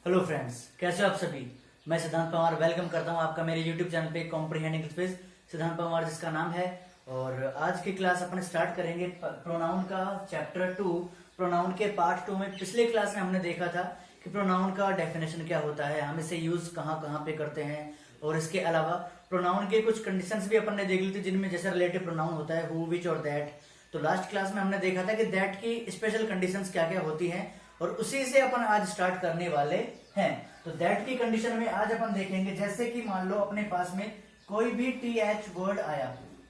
Hello friends, कैसे हो आप सभी। मैं सिद्धांत पवार वेलकम करता हूं आपका मेरे यूट्यूब चैनल पे कॉम्प्रिहेंडिंग इंग्लिश विद सिद्धांत पवार जिसका नाम है। और आज की क्लास अपन स्टार्ट करेंगे प्रोनाउन का चैप्टर 2। प्रोनाउन के पार्ट 2 में पिछले क्लास में हमने देखा था कि प्रोनाउन का डेफिनेशन क्या होता है, हम इसे यूज कहाँ कहाँ पे करते हैं, और इसके अलावा प्रोनाउन के कुछ कंडीशंस भी अपन ने देख ली थी जिनमें जैसे रिलेटिव प्रोनाउन होता है हु, विच और दैट। तो लास्ट क्लास में हमने देखा था कि दैट की स्पेशल कंडीशंस क्या क्या होती हैं और उसी से अपन आज स्टार्ट करने वाले हैं। तो दैट की कंडीशन में आज अपन देखेंगे, जैसे कि मान लो अपने पास में कोई भी टीएच वर्ड आया,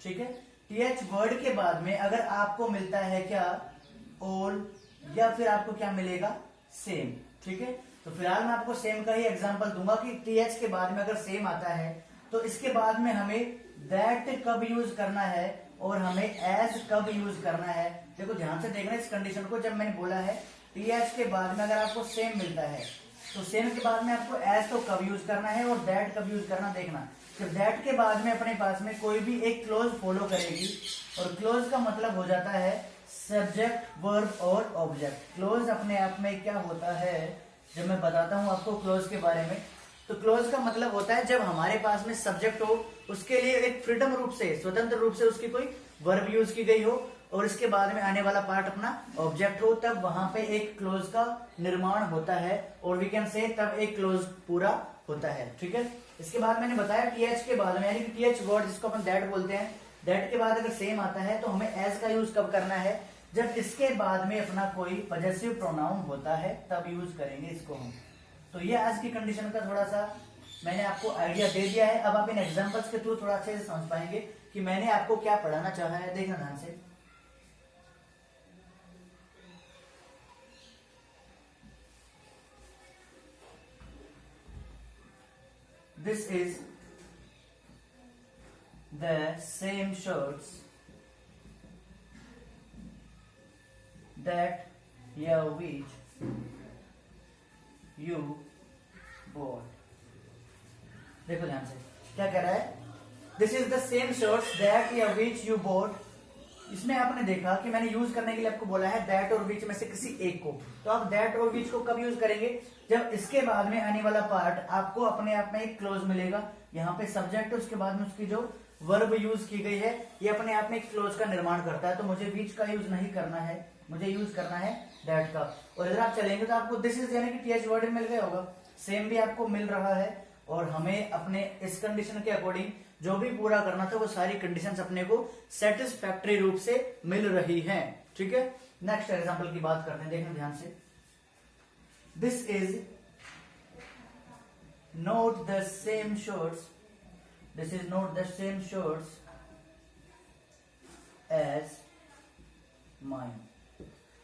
ठीक है। टीएच वर्ड के बाद में अगर आपको मिलता है क्या ऑल, या फिर आपको क्या मिलेगा सेम, ठीक है। तो फिलहाल मैं आपको सेम का ही एग्जांपल दूंगा कि टीएच के बाद में अगर सेम आता है तो इसके बाद में हमें दैट कब यूज करना है और हमें एज कब यूज करना है। देखो ध्यान से देखना इस कंडीशन को, जब मैंने बोला है टीएच के बाद में अगर आपको सेम मिलता है तो सेम के बाद में आपको एज तो कब यूज करना है और दैट कब यूज करना देखना। तो दैट के बाद में अपने पास में कोई भी एक क्लोज फॉलो करेगी, और क्लोज का मतलब हो जाता है सब्जेक्ट, वर्ब और ऑब्जेक्ट। क्लोज अपने आप में क्या होता है, जब मैं बताता हूं आपको क्लोज के बारे में, तो क्लोज का मतलब होता है जब हमारे पास में सब्जेक्ट हो, उसके लिए एक फ्रीडम रूप से, स्वतंत्र रूप से उसकी कोई वर्ब यूज की गई हो, और इसके बाद में आने वाला पार्ट अपना ऑब्जेक्ट हो, तब वहां पे एक क्लोज का निर्माण होता है, और वी कैन से तब एक क्लोज पूरा होता है, ठीक है। इसके बाद मैंने बताया टीएच के बाद में, यानी कि टीएच वर्ड जिसको अपन दैट बोलते हैं, दैट के बाद अगर सेम आता है तो हमें एज का यूज कब करना है, जब इसके बाद में अपना कोई पजेसिव प्रोनाउन होता है तब यूज करेंगे इसको हम। तो ये आज की कंडीशन का थोड़ा सा मैंने आपको आइडिया दे दिया है। अब आप इन एग्जांपल्स के थ्रू थोड़ा अच्छे से समझ पाएंगे कि मैंने आपको क्या पढ़ाना चाहा है। देखना ध्यान से। This is the same shirts that which you bought। देखो ध्यान से क्या कह रहा है, this is the same shirts that या विच यू बोट। इसमें आपने देखा कि मैंने यूज करने के लिए आपको बोला है दैट और विच में से किसी एक को। तो आप दैट और विच को कब यूज करेंगे, जब इसके बाद में आने वाला पार्ट आपको अपने आप में एक क्लोज मिलेगा, यहाँ पे सब्जेक्ट, उसके बाद में उसकी जो वर्ब यूज की गई है ये अपने आप में एक क्लोज का निर्माण करता है। तो मुझे विच का यूज नहीं करना है, मुझे यूज करना है दैट का। और इधर आप चलेंगे तो आपको दिस इज यानी कि टीएच वर्ड मिल गया होगा, सेम भी आपको मिल रहा है, और हमें अपने इस कंडीशन के अकॉर्डिंग जो भी पूरा करना था वो सारी कंडीशंस अपने को सेटिस्फैक्टरी रूप से मिल रही हैं, ठीक है। नेक्स्ट एग्जांपल की बात करते हैं, देखना ध्यान से। This is not the same shirts, this is not the same shirts as mine.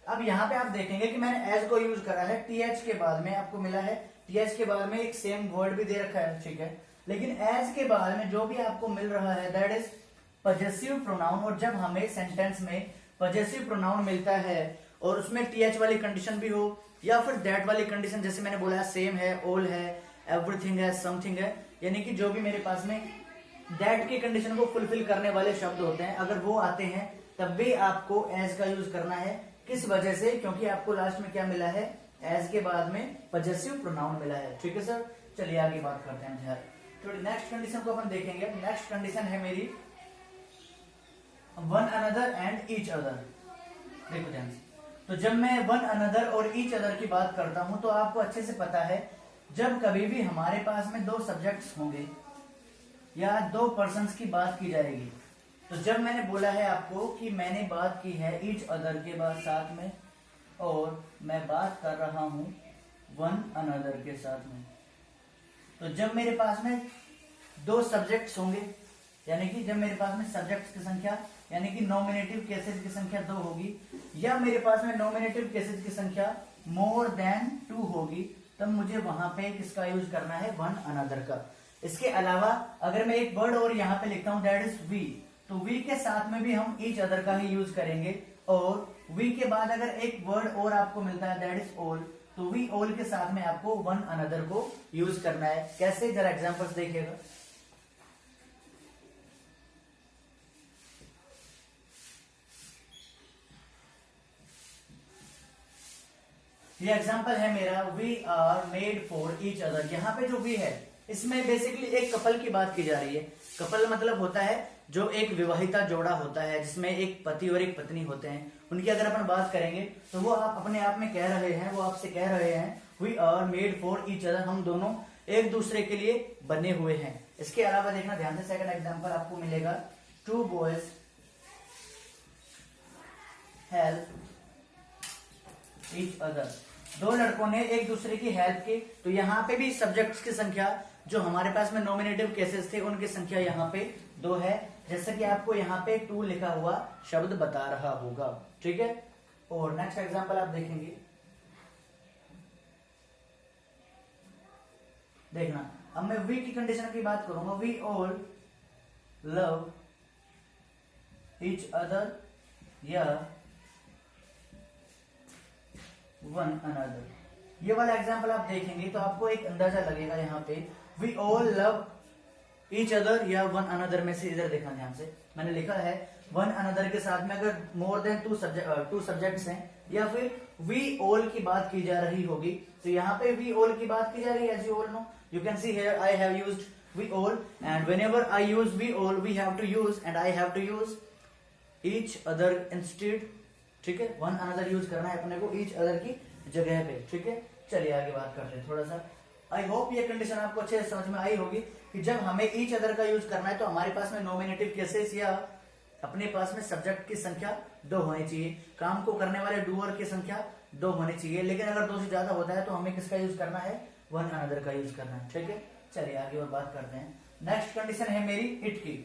अब यहां पे आप देखेंगे कि मैंने एज को यूज करा है, टीएच के बाद में आपको मिला है, टीएच के बाद में एक सेम वर्ड भी दे रखा है, ठीक है। लेकिन एज के बाद में जो भी आपको मिल रहा है दैट इज पजेसिव प्रोनाउन। और जब हमें सेंटेंस में पजेसिव प्रोनाउन मिलता है और उसमें टीएच वाली कंडीशन भी हो या फिर दैट वाली कंडीशन, जैसे मैंने बोला है सेम है, ऑल है, एवरीथिंग है, समथिंग है, यानी कि जो भी मेरे पास में दैट की कंडीशन को फुलफिल करने वाले शब्द होते हैं, अगर वो आते हैं तब भी आपको एज का यूज करना है। किस वजह से, क्योंकि आपको लास्ट में क्या मिला है, एज के बाद में पजेसिव प्रोनाउन मिला है, ठीक है सर। चलिए आगे बात करते हैं। थोड़ी नेक्स्ट कंडीशन को अपन देखेंगे। नेक्स्ट कंडीशन है मेरी one another and each other. देखो ध्यान से, तो जब मैं वन अनदर और ईच अदर की बात करता हूं तो आपको अच्छे से पता है, जब कभी भी हमारे पास में दो सब्जेक्ट्स होंगे या दो पर्सन्स की बात की जाएगी, तो जब मैंने बोला है आपको कि मैंने बात की है ईच अदर के बाद साथ में, और मैं बात कर रहा हूं वन अनदर के साथ में, तो जब मेरे पास में दो सब्जेक्ट्स होंगे, यानी कि जब मेरे पास में सब्जेक्ट्स की संख्या यानी कि नॉमिनेटिव केसेस की संख्या 2 होगी, या मेरे पास में नॉमिनेटिव केसेस की संख्या मोर देन 2 होगी, तब मुझे वहां पे किसका यूज करना है, वन अनदर का। इसके अलावा अगर मैं एक वर्ड और यहाँ पे लिखता हूं दैट इज वी, तो वी के साथ में भी हम ईच अदर का ही यूज करेंगे, और वी के बाद अगर एक वर्ड और आपको मिलता है दैट इज ऑल, तो वी ऑल के साथ में आपको वन अनदर को यूज करना है। कैसे, जरा एग्जांपल्स देखिएगा। ये एग्जांपल है मेरा, we are made for each other. यहाँ पे जो वी है इसमें बेसिकली एक कपल की बात की जा रही है। कपल मतलब होता है जो एक विवाहिता जोड़ा होता है जिसमें एक पति और एक पत्नी होते हैं, उनकी अगर अपन बात करेंगे तो वो आप अपने आप में कह रहे हैं, वो आपसे कह रहे हैं we are made for each other, हम दोनों एक दूसरे के लिए बने हुए हैं। इसके अलावा देखना ध्यान से, सेकंड एग्जांपल आपको मिलेगा, two boys help each other, दो लड़कों ने एक दूसरे की हेल्प की। तो यहाँ पे भी सब्जेक्ट्स की संख्या जो हमारे पास में नॉमिनेटिव केसेस थे उनकी संख्या यहाँ पे 2 है, जैसा कि आपको यहाँ पे 2 लिखा हुआ शब्द बता रहा होगा। ठीक है, और नेक्स्ट एग्जांपल आप देखेंगे, देखना, अब मैं वी की कंडीशन की बात करूंगा, we all love each other या वन अनदर। ये वाला एग्जांपल आप देखेंगे तो आपको एक अंदाजा लगेगा यहाँ पे, we all love each other या वन अनदर में से, इधर देखना ध्यान से, मैंने लिखा है वन अनदर के साथ में अगर मोर देन टू सब्जेक्ट्स हैं या फिर वी ऑल की बात की जा रही होगी, तो यहाँ पे वी ऑल की बात की जा रही है, as you all know, you can see here I have used we all, and whenever I use we all we have to use and I have to use each other instead. ठीक है, one another use करना है अपने को each other की जगह पे। ठीक है, चलिए आगे बात करते हैं थोड़ा सा। आई होप ये कंडीशन आपको अच्छे से समझ में आई होगी कि जब हमें ईच अदर का यूज करना है तो हमारे पास में नॉमिनेटिव केसेस या अपने पास में सब्जेक्ट की संख्या 2 होनी चाहिए, काम को करने वाले डूअर की संख्या 2 होनी चाहिए, लेकिन अगर 2 से ज्यादा होता है तो हमें किसका यूज करना है, वन अनदर का यूज करना है। ठीक है, चलिए आगे और बात करते हैं। नेक्स्ट कंडीशन है मेरी इट की।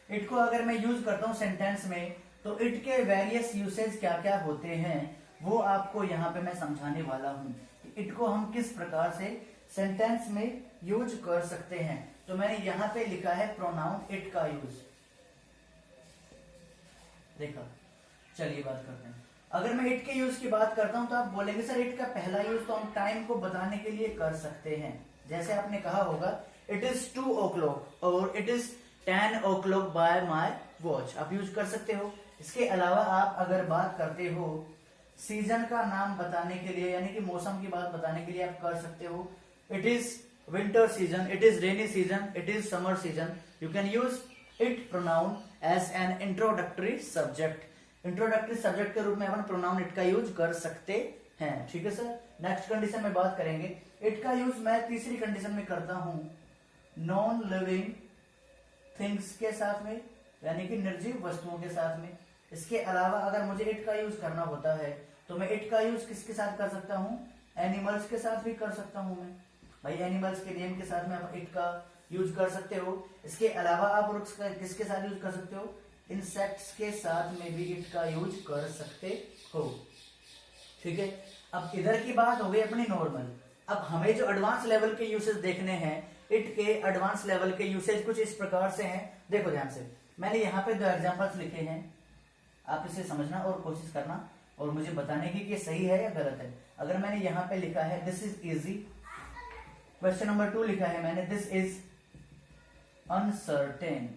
इट को अगर मैं यूज करता हूँ सेंटेंस में तो इट के वेरियस यूसेज क्या क्या होते हैं वो आपको यहाँ पे मैं समझाने वाला हूँ। इट को हम किस प्रकार से सेंटेंस में यूज कर सकते हैं। तो मैंने यहाँ पे लिखा है प्रोनाउन इट का यूज, देखा। चलिए बात करते हैं। अगर मैं इट के यूज की बात करता हूं तो आप बोलेंगे सर इट का पहला यूज तो हम टाइम को बताने के लिए कर सकते हैं, जैसे आपने कहा होगा इट इज 2 o'clock और it is 10 o'clock bye my watch, आप यूज कर सकते हो। इसके अलावा आप अगर बात करते हो सीजन का नाम बताने के लिए, यानी कि मौसम की बात बताने के लिए आप कर सकते हो, it is winter season, it is rainy season, it is summer season. You can use it pronoun as an introductory subject. Introductory subject के रूप में अपन प्रोनाउन इट का यूज कर सकते हैं। ठीक है सर, नेक्स्ट कंडीशन में बात करेंगे। इट का यूज मैं तीसरी कंडीशन में करता हूं नॉन लिविंग थिंग्स के साथ में, यानी कि निर्जीव वस्तुओं के साथ में। इसके अलावा अगर मुझे इट का यूज करना होता है तो मैं इट का यूज किसके साथ कर सकता हूँ, एनिमल्स के साथ भी कर सकता हूँ मैं। भाई एनिमल्स के नेम के साथ में आप इट का यूज कर सकते हो। इसके अलावा आप किसके साथ यूज कर सकते हो, इंसेक्ट्स के साथ में भी इट का यूज कर सकते हो। ठीक है, अब इधर की बात हो गई अपनी नॉर्मल। अब हमें जो एडवांस लेवल के यूसेज देखने हैं, इट के एडवांस लेवल के यूसेज कुछ इस प्रकार से हैं। देखो ध्यान से, मैंने यहाँ पे 2 एग्जांपल्स लिखे हैं, आप इसे समझना और कोशिश करना और मुझे बताने की कि सही है या गलत है। अगर मैंने यहाँ पे लिखा है this is easy, question number 2 लिखा है मैंने दिस इज अनसर्टेन,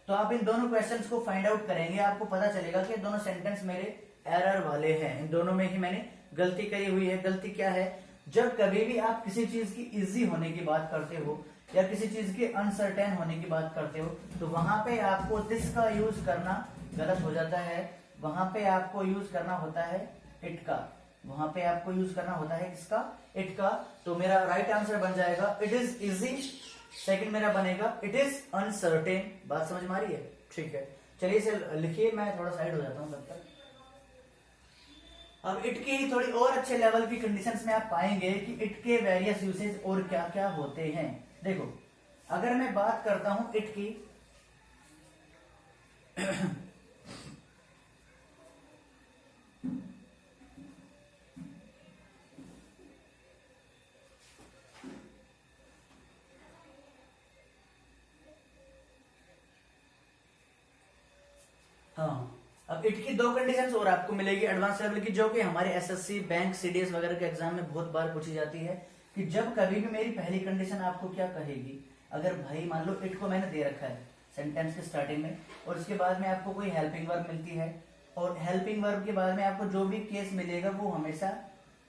तो आप इन दोनों क्वेश्चंस को फाइंड आउट करेंगे, आपको पता चलेगा कि दोनों सेंटेंस मेरे एरर वाले हैं, इन दोनों में ही मैंने गलती करी हुई है। गलती क्या है, जब कभी भी आप किसी चीज की इजी होने की बात करते हो या किसी चीज के अनसर्टेन होने की बात करते हो तो वहां पे आपको दिस का यूज करना गलत हो जाता है। वहां पे आपको यूज करना होता है इट का, वहां पे आपको यूज करना होता है किसका, इट का। तो मेरा राइट आंसर बन जाएगा इट इज इजी, सेकंड मेरा बनेगा इट इज अनसर्टेन। बात समझ में आ रही है? ठीक है, चलिए इसे लिखिए, मैं थोड़ा साइड हो जाता हूं तब तक। अब इट की थोड़ी और अच्छे लेवल की कंडीशंस में आप पाएंगे कि इट के वेरियस यूसेज और क्या क्या होते हैं। देखो, अगर मैं बात करता हूं इट की हाँ, अब इट की 2 कंडीशंस और आपको मिलेगी एडवांस लेवल की, जो कि हमारे एसएससी, बैंक, सीडीएस वगैरह के एग्जाम में बहुत बार पूछी जाती है कि जब कभी भी मेरी पहली कंडीशन आपको क्या कहेगी, अगर भाई मान लो इट को मैंने दे रखा है सेंटेंस के स्टार्टिंग में और उसके बाद में आपको कोई हेल्पिंग वर्ब मिलती है और हेल्पिंग वर्ब के बाद में आपको जो भी केस मिलेगा वो हमेशा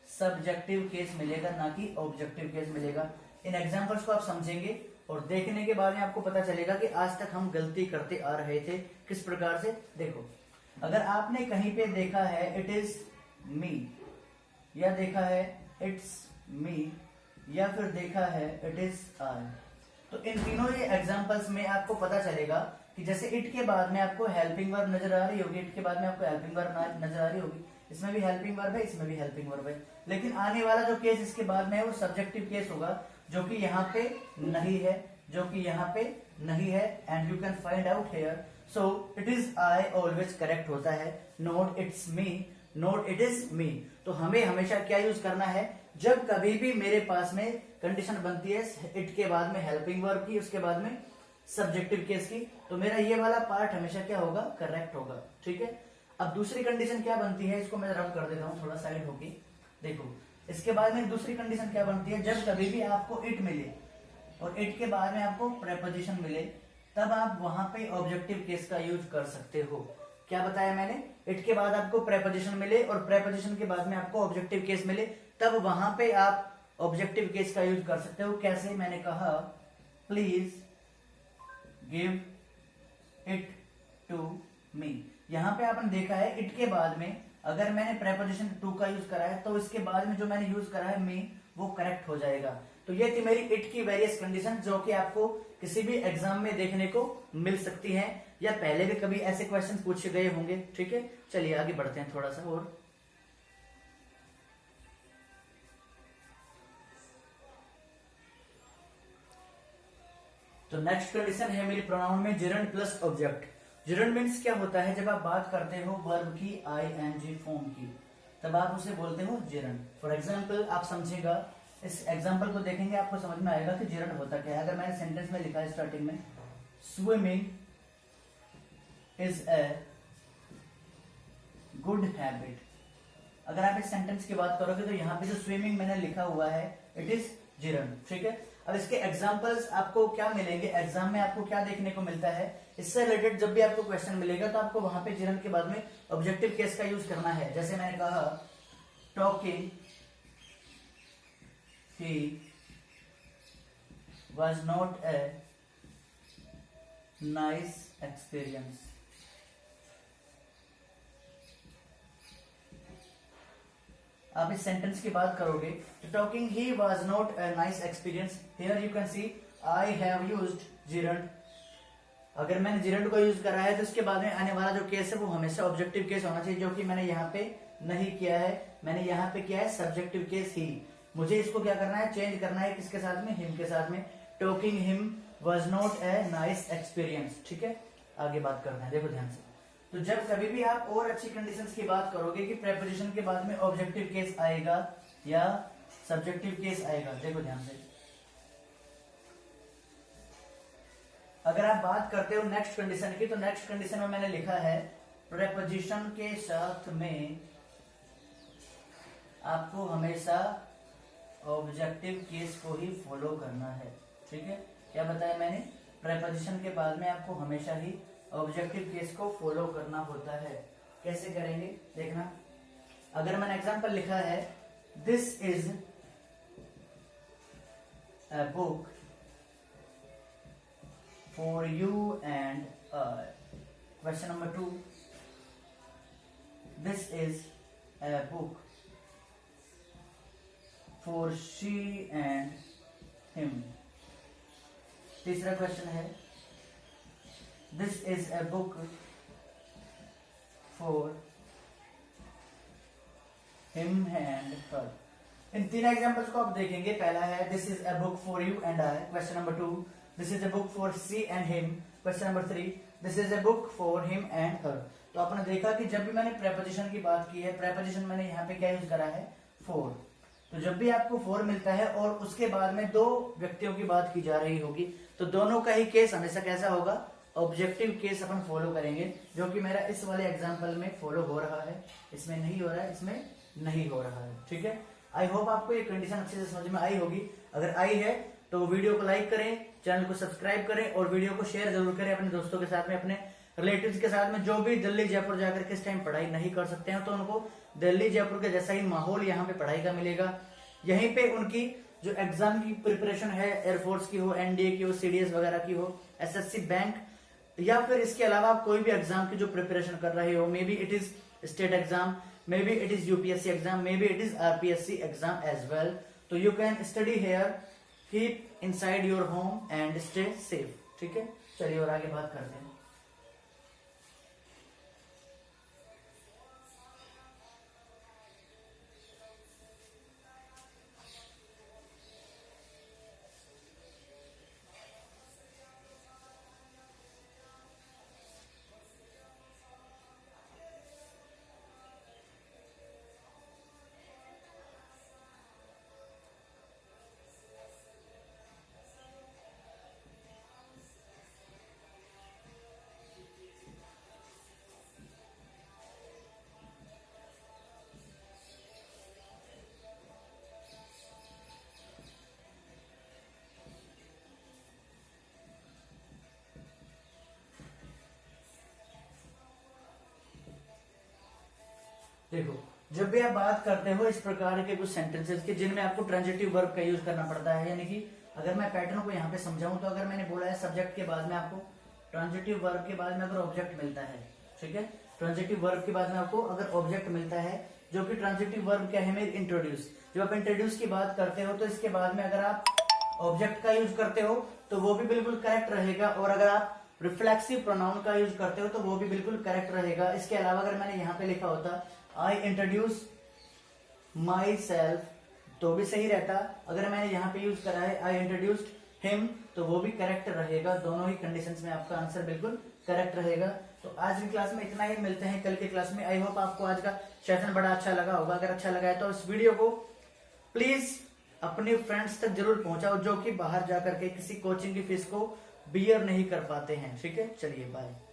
सब्जेक्टिव केस मिलेगा, ना कि ऑब्जेक्टिव केस मिलेगा। इन एग्जांपल्स को आप समझेंगे और देखने के बाद में आपको पता चलेगा कि आज तक हम गलती करते आ रहे थे किस प्रकार से। देखो, अगर आपने कहीं पे देखा है इट इज मी, या देखा है इट्स मी, या फिर देखा है इट इज आई, तो इन तीनों ये एग्जांपल्स में आपको पता चलेगा कि जैसे इट के बाद में आपको हेल्पिंग वर्ब नजर आ रही होगी, इट के बाद में आपको हेल्पिंग वर्ब नजर आ रही होगी, इसमें भी हेल्पिंग वर्ब है, इसमें भी हेल्पिंग वर्ब है, लेकिन आने वाला जो केस इसके बाद में है वो सब्जेक्टिव केस होगा, जो कि यहाँ पे नहीं है, जो कि यहाँ पे नहीं है। And you can find out here, so it is I always correct होता है, not it's me, not it is me. तो हमें हमेशा क्या यूज करना है, जब कभी भी मेरे पास में कंडीशन बनती है इट के बाद में हेल्पिंग वर्ब की, उसके बाद में सब्जेक्टिव केस की, तो मेरा ये वाला पार्ट हमेशा क्या होगा, करेक्ट होगा। ठीक है, अब दूसरी कंडीशन क्या बनती है, इसको मैं रब कर देता हूं थोड़ा साइड होके। देखो, इसके बाद में दूसरी कंडीशन क्या बनती है, जब कभी भी आपको इट मिले और इट के बाद में आपको प्रेपोजिशन मिले, तब आप वहां पे ऑब्जेक्टिव केस का यूज कर सकते हो। क्या बताया मैंने, इट के बाद आपको प्रेपोजिशन मिले और प्रेपोजिशन के बाद में आपको ऑब्जेक्टिव केस मिले, तब वहां पे आप ऑब्जेक्टिव केस का यूज कर सकते हो। कैसे, मैंने कहा please give it to me. यहां पे आपने देखा है इट के बाद में अगर मैंने प्रेपोजिशन टू का यूज करा है तो इसके बाद में जो मैंने यूज करा है मी, वो करेक्ट हो जाएगा। तो ये थी मेरी इट की वेरियस कंडीशन, जो कि आपको किसी भी एग्जाम में देखने को मिल सकती हैं, या पहले भी कभी ऐसे क्वेश्चन पूछे गए होंगे। ठीक है, चलिए आगे बढ़ते हैं थोड़ा सा और। तो नेक्स्ट कंडीशन है मेरी प्रोनाउन में gerund plus object. Gerund means क्या होता है, जब आप बात करते हो वर्ब की आईएनजी फॉर्म की, तब आप उसे बोलते हो जिरंड। फॉर एग्जांपल आप समझेगा, इस एग्जांपल को देखेंगे आपको समझ में आएगा कि जिरंड होता क्या है। अगर मैंने सेंटेंस में लिखा है स्टार्टिंग में swimming is a good habit, अगर आप इस सेंटेंस की बात करोगे तो यहाँ पे जो स्विमिंग मैंने लिखा हुआ है इट इज जिरंड। ठीक है, अब इसके एग्जांपल्स आपको क्या मिलेंगे, एग्जाम में आपको क्या देखने को मिलता है, इससे रिलेटेड जब भी आपको क्वेश्चन मिलेगा तो आपको वहां पे जिरंड के बाद में ऑब्जेक्टिव केस का यूज करना है। जैसे मैंने कहा talking he was not a nice experience. आप इस सेंटेंस की बात करोगे तो talking he was not a nice experience, here you can C I have used gerund. अगर मैंने जिरंड को यूज करा है तो इसके बाद में आने वाला जो केस है वो हमेशा ऑब्जेक्टिव केस होना चाहिए, जो कि मैंने यहाँ पे नहीं किया है। मैंने यहाँ पे किया है सब्जेक्टिव केस ही। मुझे इसको क्या करना है, चेंज करना है किसके साथ में, हिम के साथ में। Talking him was not a nice experience. ठीक है, आगे बात करते हैं, देखो ध्यान से। तो जब कभी भी आप और अच्छी कंडीशंस की बात करोगे कि प्रेपोजिशन के बाद में ऑब्जेक्टिव केस आएगा या सब्जेक्टिव केस आएगा, देखो ध्यान से। अगर आप बात करते हो नेक्स्ट कंडीशन की, तो नेक्स्ट कंडीशन में मैंने लिखा है प्रेपोजिशन के साथ में आपको हमेशा ऑब्जेक्टिव केस को ही फॉलो करना है। ठीक है, क्या बताया मैंने, प्रेपोजिशन के बाद में आपको हमेशा ही ऑब्जेक्टिव केस को फॉलो करना होता है। कैसे करेंगे देखना, अगर मैंने एग्जांपल लिखा है this is a book for you and I. Question number 2, this is a book for she and him. तीसरा क्वेश्चन है this is a book for him and her. इन तीन एग्जांपल्स को आप देखेंगे, पहला है this is a book for you and I, question number 2 this is a book for she and him, question number 3 this is a book for him and हर। तो आपने देखा कि जब भी मैंने प्रेपोजिशन की बात की है, प्रेपोजिशन मैंने यहाँ पे क्या यूज करा है, फॉर। तो जब भी आपको फॉर मिलता है और उसके बाद में दो व्यक्तियों की बात की जा रही होगी, तो दोनों का ही केस हमेशा कैसा होगा, ऑब्जेक्टिव केस अपन फॉलो करेंगे, जो कि मेरा इस वाले एग्जांपल में फॉलो हो रहा है, इसमें नहीं हो रहा है, इसमें नहीं हो रहा है। ठीक है, आई होप आपको ये कंडीशन अच्छे से समझ में आई होगी। अगर आई है तो वीडियो को लाइक करें, चैनल को सब्सक्राइब करें और वीडियो को शेयर जरूर करें अपने दोस्तों के साथ में, अपने रिलेटिव्स के साथ में जो भी दिल्ली जयपुर जाकर के इस टाइम पढ़ाई नहीं कर सकते हैं, तो उनको दिल्ली जयपुर के जैसा ही माहौल यहाँ पे पढ़ाई का मिलेगा। यहीं पे उनकी जो एग्जाम की प्रिपरेशन है, एयरफोर्स की हो, एनडीए की हो, सीडीएस वगैरह की हो, एसएससी बैंक, या फिर इसके अलावा आप कोई भी एग्जाम की जो प्रिपरेशन कर रहे हो, maybe it is state exam, maybe it is UPSC exam, maybe it is RPSC exam as well, तो you can study here, keep inside your home and stay safe. ठीक है, चलिए और आगे बात करते हैं। देखो, जब भी आप बात करते हो इस प्रकार के कुछ सेंटेंसेस के जिनमें आपको ट्रांजिटिव वर्ब का यूज करना पड़ता है, यानी कि अगर मैं पैटर्न को यहाँ पे समझाऊं तो अगर मैंने बोला है सब्जेक्ट के बाद में आपको ट्रांजिटिव वर्ब के बाद में अगर ऑब्जेक्ट मिलता है, ठीक है, ट्रांजिटिव वर्ब के बाद में आपको अगर ऑब्जेक्ट मिलता है, जो कि ट्रांजिटिव वर्ब क्या है मेरी इंट्रोड्यूस, जब आप इंट्रोड्यूस की बात करते हो तो इसके बाद में अगर आप ऑब्जेक्ट का यूज करते हो तो वो भी बिल्कुल करेक्ट रहेगा, और अगर आप रिफ्लेक्सिव प्रोनाउन का यूज करते हो तो वो भी बिल्कुल करेक्ट रहेगा। इसके अलावा अगर मैंने यहाँ पे लिखा होता आई इंट्रोड्यूस माई सेल्फ तो भी सही रहता, अगर मैंने यहाँ पे यूज करा है आई इंट्रोड्यूस्ड हिम तो वो भी करेक्ट रहेगा। दोनों ही कंडीशंस में आपका आंसर बिल्कुल करेक्ट रहेगा। तो आज की क्लास में इतना ही, मिलते हैं कल की क्लास में। आई होप आपको आज का सेशन बड़ा अच्छा लगा होगा। अगर अच्छा लगा है तो इस वीडियो को प्लीज अपने फ्रेंड्स तक जरूर पहुंचाओ जो कि बाहर जाकर के किसी कोचिंग की फीस को बियर नहीं कर पाते हैं। ठीक है, चलिए बाय।